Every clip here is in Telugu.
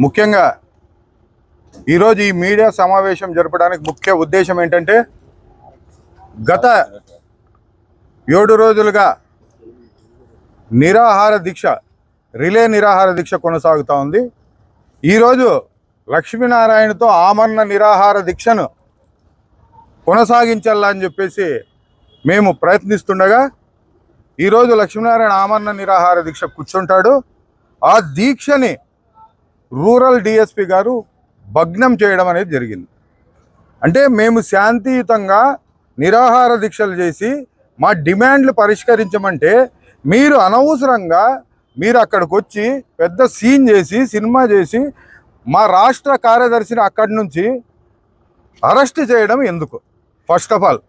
ముఖ్యంగా ఈరోజు ఈ మీడియా సమావేశం జరపడానికి ముఖ్య ఉద్దేశం ఏంటంటే గత 7 రోజులుగా రిలే నిరాహార దీక్ష కొనసాగుతూ ఉంది. ఈరోజు లక్ష్మీనారాయణతో ఆమరణ నిరాహార దీక్షను కొనసాగించాలని చెప్పేసి మేము ప్రయత్నిస్తుండగా ఈరోజు లక్ష్మీనారాయణ ఆమరణ నిరాహార దీక్ష కూర్చుంటాడు. ఆ దీక్షని రూరల్ డిఎస్పి గారు భగ్నం చేయడం అనేది జరిగింది. అంటే మేము శాంతియుతంగా నిరాహార దీక్షలు చేసి మా డిమాండ్లు పరిష్కరించమంటే మీరు అనవసరంగా అక్కడికి వచ్చి పెద్ద సీన్ చేసి సినిమా చేసి మా రాష్ట్ర కార్యదర్శిని అక్కడి నుంచి అరెస్ట్ చేయడం ఎందుకు? ఫస్ట్ ఆఫ్ ఆల్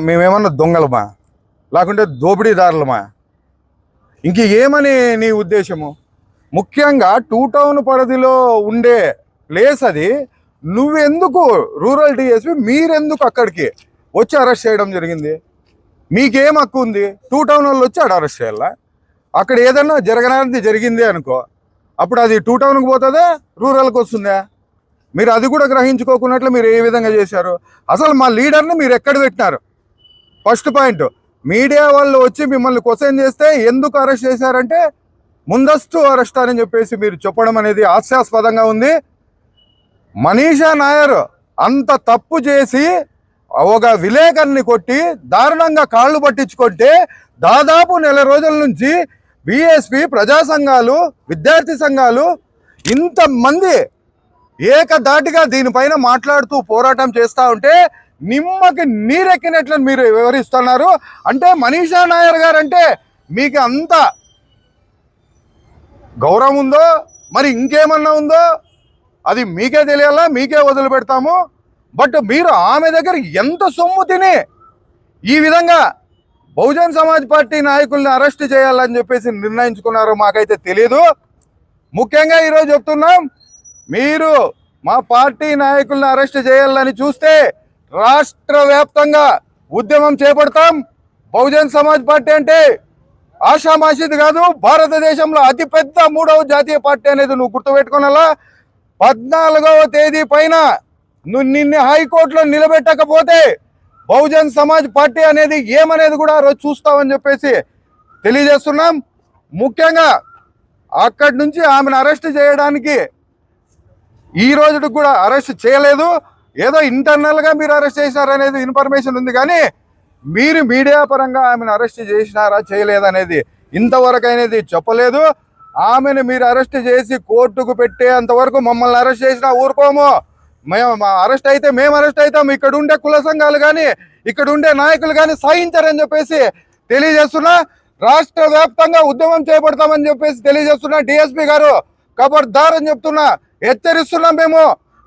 మేమేమన్నా దొంగలమా లేకుంటే దోపిడీదారులమా? ఇంక ఏమని నీ ఉద్దేశము? ముఖ్యంగా 2 టౌన్ పరిధిలో ఉండే ప్లేస్ అది. నువ్వెందుకు రూరల్ డిఎస్పి మీరెందుకు అక్కడికి వచ్చి అరెస్ట్ చేయడం జరిగింది? మీకేం హక్కు ఉంది? 2 టౌన్ వాళ్ళు వచ్చి ఆడ అరెస్ట్ చేయాలా? అక్కడ ఏదన్నా జరగనాది జరిగింది అనుకో, అప్పుడు అది 2 టౌన్కి పోతుందా రూరల్కి వస్తుందా? మీరు అది కూడా గ్రహించుకోకున్నట్లు మీరు ఏ విధంగా చేశారు? అసలు మా లీడర్ని మీరు ఎక్కడ పెట్టినారు? First point. మీడియా వాళ్ళు వచ్చి మిమ్మల్ని క్వశ్చన్ చేస్తే ఎందుకు అరెస్ట్ చేశారంటే ముందస్తు అరెస్ట్ అని చెప్పేసి మీరు చెప్పడం అనేది హాస్యాస్పదంగా ఉంది. మనీషా నాయర్ అంత తప్పు చేసి ఒక విలేకరుని కొట్టి దారుణంగా కాళ్ళు పట్టించుకుంటే దాదాపు 1 రోజుల నుంచి బీఎస్పీ ప్రజా సంఘాలు విద్యార్థి సంఘాలు ఇంతమంది ఏకధాటిగా దీనిపైన మాట్లాడుతూ పోరాటం చేస్తూ ఉంటే నిమ్మకి నీరెక్కినట్లు మీరు వివరిస్తున్నారు. అంటే మనీషా నాయర్ గారు అంటే మీకు అంత గౌరవం ఉందో మరి ఇంకేమన్నా ఉందో అది మీకే తెలియాలా, మీకే వదిలిపెడతాము. బట్ మీరు ఆమె దగ్గర ఎంత సొమ్ము తిని ఈ విధంగా బహుజన్ సమాజ్ పార్టీ నాయకుల్ని అరెస్ట్ చేయాలని చెప్పేసి నిర్ణయించుకున్నారో మాకైతే తెలియదు. ముఖ్యంగా ఈరోజు చెప్తున్నాం, మీరు మా పార్టీ నాయకుల్ని అరెస్ట్ చేయాలని చూస్తే రాష్ట్ర వ్యాప్తంగా ఉద్యమం చేపడతాం. బహుజన్ సమాజ్ పార్టీ అంటే ఆషామాషిది కాదు. భారతదేశంలో అతిపెద్ద 3వ జాతీయ పార్టీ అనేది నువ్వు గుర్తుపెట్టుకోనాలా. 14వ తేదీ పైన నిన్ను హైకోర్టులో నిలబెట్టకపోతే బహుజన్ సమాజ్ పార్టీ అనేది ఏమనేది కూడా ఆ రోజు చూస్తామని చెప్పేసి తెలియజేస్తున్నాం. ముఖ్యంగా అక్కడి నుంచి ఆమెను అరెస్ట్ చేయడానికి ఈ రోజుకి కూడా అరెస్ట్ చేయలేదు. ఏదో ఇంటర్నల్గా మీరు అరెస్ట్ చేశారనేది ఇన్ఫర్మేషన్ ఉంది, కానీ మీరు మీడియా పరంగా ఆమెను అరెస్ట్ చేసినారా చేయలేదనేది ఇంతవరకు అనేది చెప్పలేదు. ఆమెను మీరు అరెస్ట్ చేసి కోర్టుకు పెట్టేంతవరకు మమ్మల్ని అరెస్ట్ చేసినా ఊరుకోము. మేము అరెస్ట్ అయితే మేము అరెస్ట్ అవుతాం. ఇక్కడ ఉండే కుల సంఘాలు కానీ ఇక్కడ ఉండే నాయకులు కానీ సహించారని చెప్పేసి తెలియజేస్తున్నా. రాష్ట్ర వ్యాప్తంగా ఉద్యమం చేపడతామని చెప్పేసి తెలియజేస్తున్నా. డిఎస్పీ గారు ఖబర్దార్ అని చెప్తున్నా, హెచ్చరిస్తున్నాం. మేము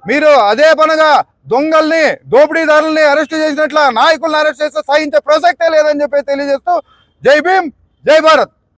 మీరు అదే పనగా దొంగల్ని దోపిడీదారుల్ని అరెస్ట్ చేసినట్ల నాయకుల్ని అరెస్ట్ చేస్తే సహించే ప్రసక్తే లేదని చెప్పి తెలియజేస్తూ జై భీమ్, జై భారత్.